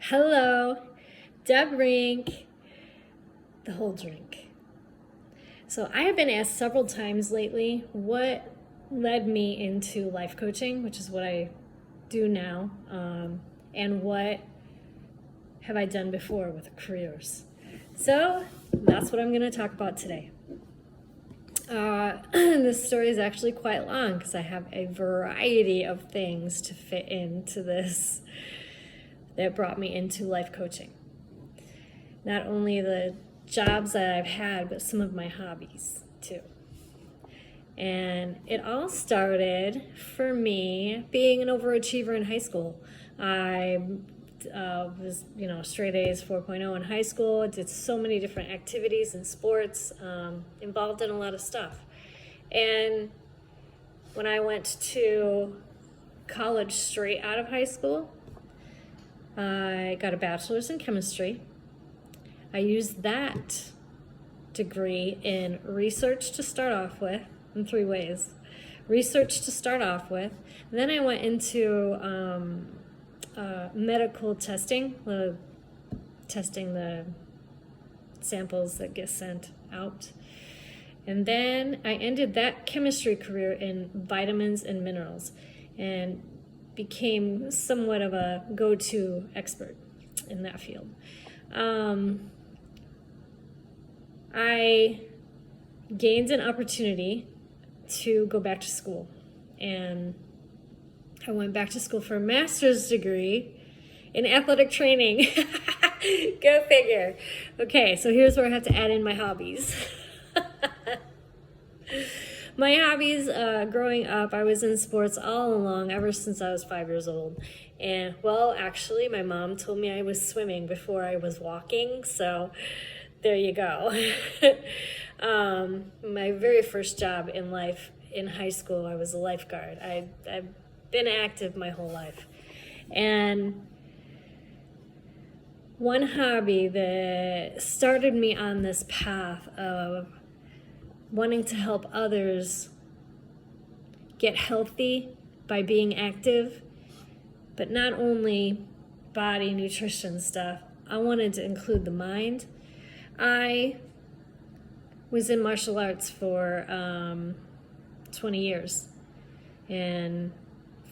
Hello, Deb Rink, the whole drink. So I have been asked several times lately what led me into life coaching, which is what I do now, and what have I done before with careers. So that's what I'm going to talk about today. This story is actually quite long because I have a variety of things to fit into this that brought me into life coaching. Not only the jobs that I've had, but some of my hobbies too. And it all started for me being an overachiever in high school. I was, straight A's 4.0 in high school. Did so many different activities and sports, involved in a lot of stuff. And when I went to college straight out of high school, I got a bachelor's in chemistry. I used that degree in research to start off with, in 3 ways. Research to start off with. And then I went into medical testing, testing the samples that get sent out. And then I ended that chemistry career in vitamins and minerals and became somewhat of a go-to expert in that field. I gained an opportunity to go back to school, and I went back to school for a master's degree in athletic training. Go figure. Okay, so here's where I have to add in my hobbies. My hobbies, growing up, I was in sports all along, ever since I was 5 years old. And, well, actually, my mom told me I was swimming before I was walking, so there you go. My very first job in life, in high school, I was a lifeguard. I've been active my whole life. And one hobby that started me on this path of wanting to help others get healthy by being active, but not only body nutrition stuff, I wanted to include the mind. I was in martial arts for 20 years and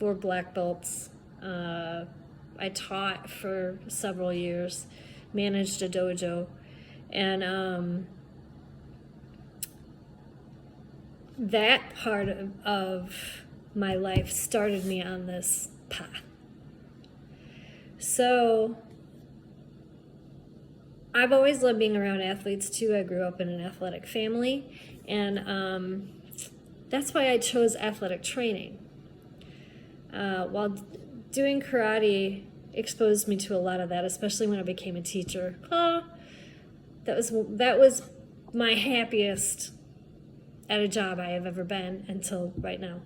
4 black belts. I taught for several years, managed a dojo, and that part of my life started me on this path. So I've always loved being around athletes too. I grew up in an athletic family, and that's why I chose athletic training. While doing karate exposed me to a lot of that, especially when I became a teacher. That was my happiest at a job I have ever been until right now.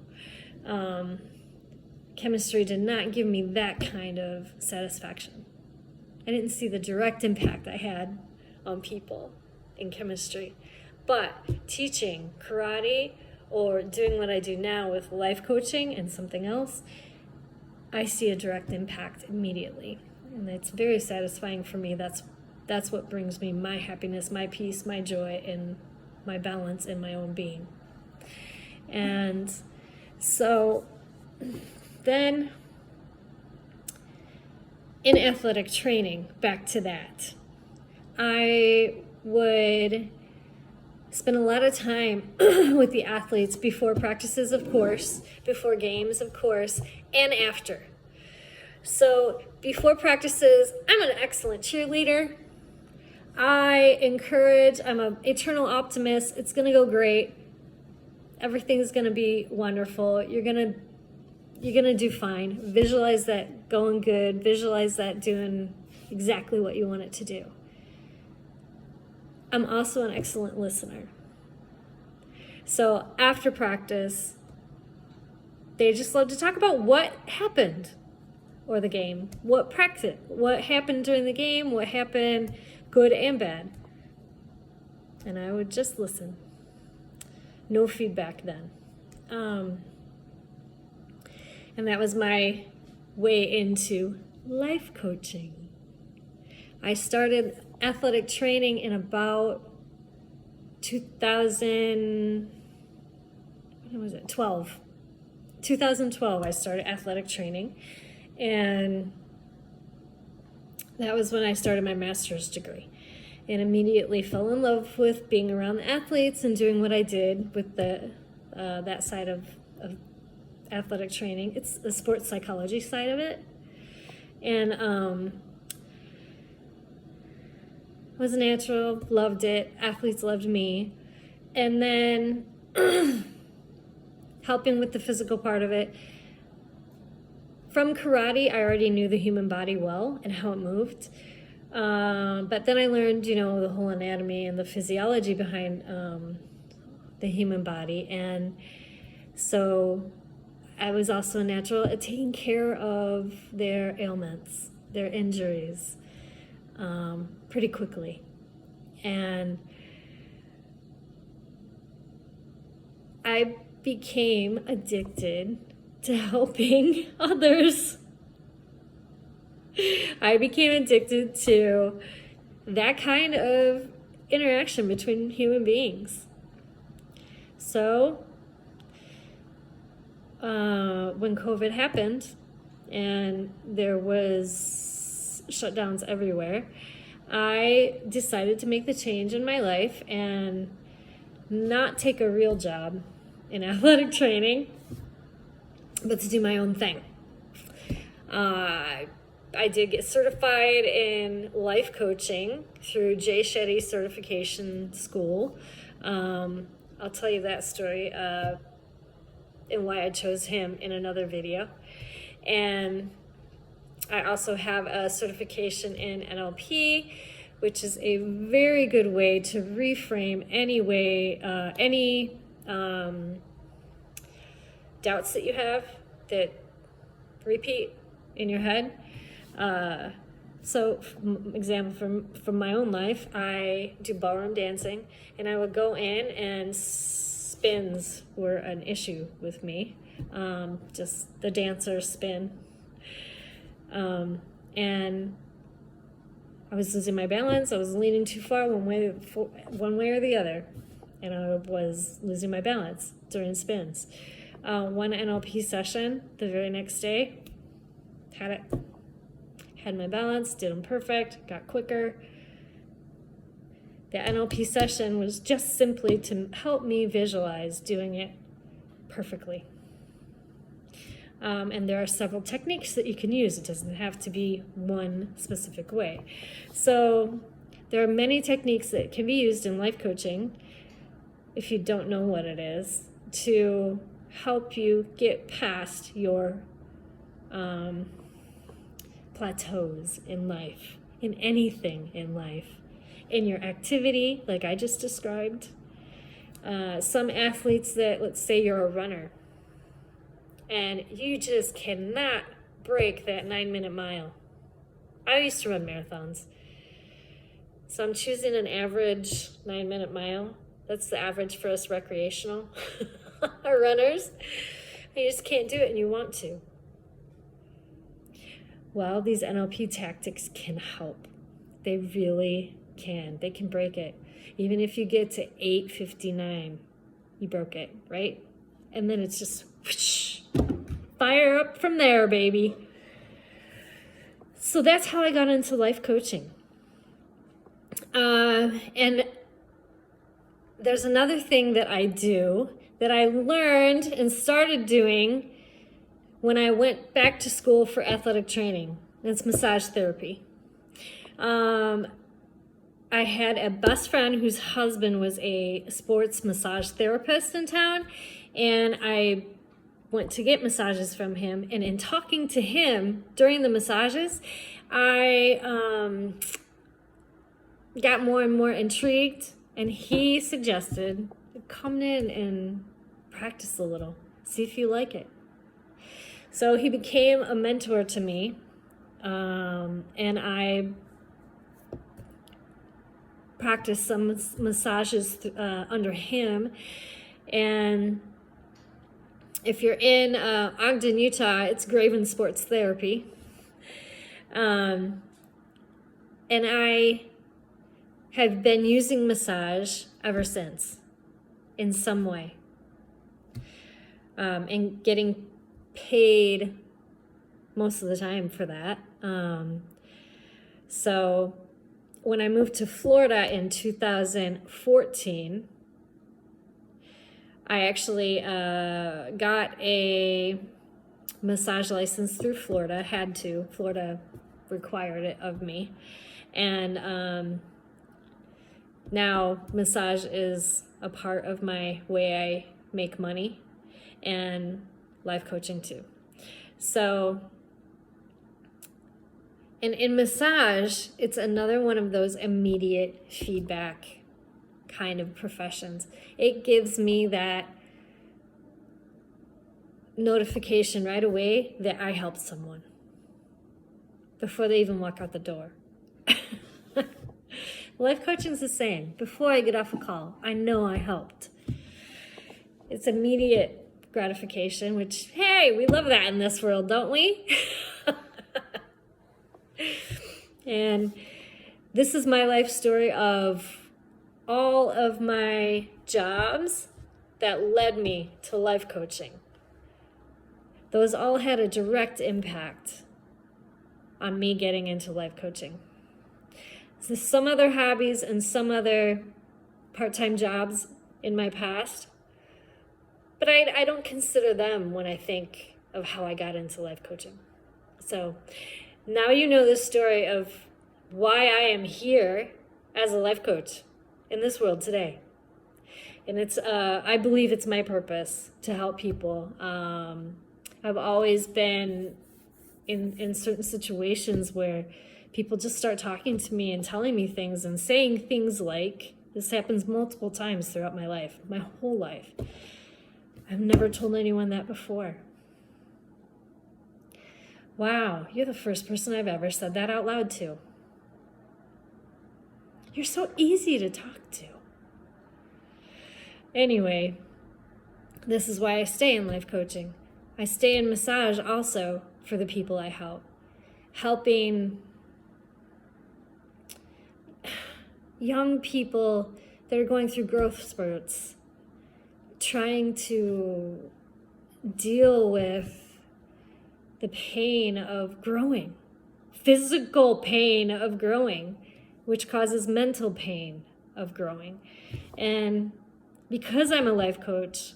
Chemistry did not give me that kind of satisfaction. I didn't see the direct impact I had on people in chemistry. But teaching karate or doing what I do now with life coaching and something else, I see a direct impact immediately. And it's very satisfying for me. That's what brings me my happiness, my peace, my joy, and my balance in my own being. And so then in athletic training, back to that, I would spend a lot of time with the athletes before practices, of course, before games, of course, and after. So before practices, I'm an excellent cheerleader. I encourage, I'm an eternal optimist. It's going to go great. Everything's going to be wonderful. You're going to do fine. Visualize that going good. Visualize that doing exactly what you want it to do. I'm also an excellent listener. So after practice, they just love to talk about what happened or the game, what happened during the game, what happened good and bad. And I would just listen. No feedback then. And that was my way into life coaching. I started athletic training in about 2012. 2012, I started athletic training, and that was when I started my master's degree, and immediately fell in love with being around the athletes and doing what I did with that side of athletic training. It's the sports psychology side of it, and was natural, loved it. Athletes loved me, and then helping with the physical part of it. From karate, I already knew the human body well and how it moved. But then I learned, the whole anatomy and the physiology behind the human body. And so I was also natural at taking care of their ailments, their injuries, pretty quickly. And I became addicted to helping others. I became addicted to that kind of interaction between human beings. So, when COVID happened and there was shutdowns everywhere, I decided to make the change in my life and not take a real job in athletic training, but to do my own thing. I did get certified in life coaching through Jay Shetty Certification School. I'll tell you that story and why I chose him in another video. And I also have a certification in NLP, which is a very good way to reframe any doubts that you have that repeat in your head. So, example from my own life, I do ballroom dancing, and I would go in, and spins were an issue with me. Just the dancer spin. And I was losing my balance. I was leaning too far one way or the other, and I was losing my balance during spins. One NLP session the very next day, had my balance, did them perfect, got quicker. The NLP session was just simply to help me visualize doing it perfectly. And there are several techniques that you can use. It doesn't have to be one specific way. So there are many techniques that can be used in life coaching, if you don't know what it is, to help you get past your plateaus in life, in anything in life, in your activity, like I just described. Some athletes that, let's say you're a runner, and you just cannot break that 9-minute mile. I used to run marathons. So I'm choosing an average 9-minute mile. That's the average for us recreational runners. You just can't do it and you want to. Well, these NLP tactics can help. They really can. They can break it. Even if you get to 8:59, you broke it, right? And then it's just whoosh, fire up from there, baby. So that's how I got into life coaching. And there's another thing that I do that I learned and started doing when I went back to school for athletic training. It's massage therapy. I had a best friend whose husband was a sports massage therapist in town, and I went to get massages from him. And in talking to him during the massages, I got more and more intrigued, and he suggested, come in and practice a little, see if you like it. So he became a mentor to me, and I practiced some massages under him. And if you're in Ogden, Utah, it's Graven Sports Therapy. And I have been using massage ever since in some way. And getting paid most of the time for that. So when I moved to Florida in 2014, I actually got a massage license through Florida. Had to. Florida required it of me. And now massage is a part of my way I make money, and life coaching too. So, and in massage, it's another one of those immediate feedback kind of professions. It gives me that notification right away that I helped someone before they even walk out the door. Life coaching is the same. Before I get off a call, I know I helped. It's immediate gratification, which, hey, we love that in this world, don't we? And this is my life story of all of my jobs that led me to life coaching. Those all had a direct impact on me getting into life coaching. So some other hobbies and some other part-time jobs in my past, but I don't consider them when I think of how I got into life coaching. So now you know the story of why I am here as a life coach in this world today. And it's I believe it's my purpose to help people. I've always been in certain situations where people just start talking to me and telling me things and saying things like, this happens multiple times throughout my life, my whole life. I've never told anyone that before. Wow, you're the first person I've ever said that out loud to. You're so easy to talk to. Anyway, this is why I stay in life coaching. I stay in massage also for the people I help. Helping young people that are going through growth spurts, trying to deal with the pain of growing, physical pain of growing, which causes mental pain of growing. And because I'm a life coach,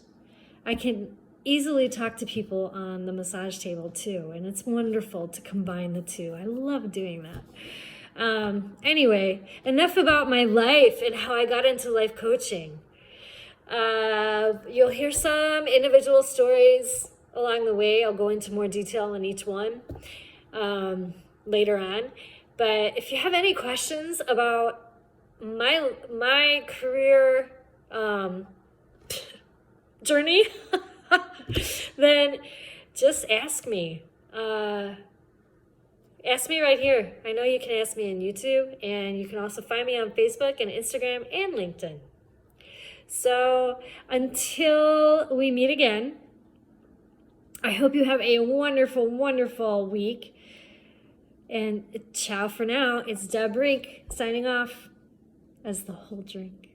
I can easily talk to people on the massage table too, and it's wonderful to combine the two. I love doing that. Anyway, enough about my life and how I got into life coaching. You'll hear some individual stories along the way. I'll go into more detail on each one later on. But if you have any questions about my career journey, then just ask me. Ask me right here. I know you can ask me on YouTube, and you can also find me on Facebook and Instagram and LinkedIn. So until we meet again, I hope you have a wonderful, wonderful week. And ciao for now. It's Deb Rink signing off as the whole drink.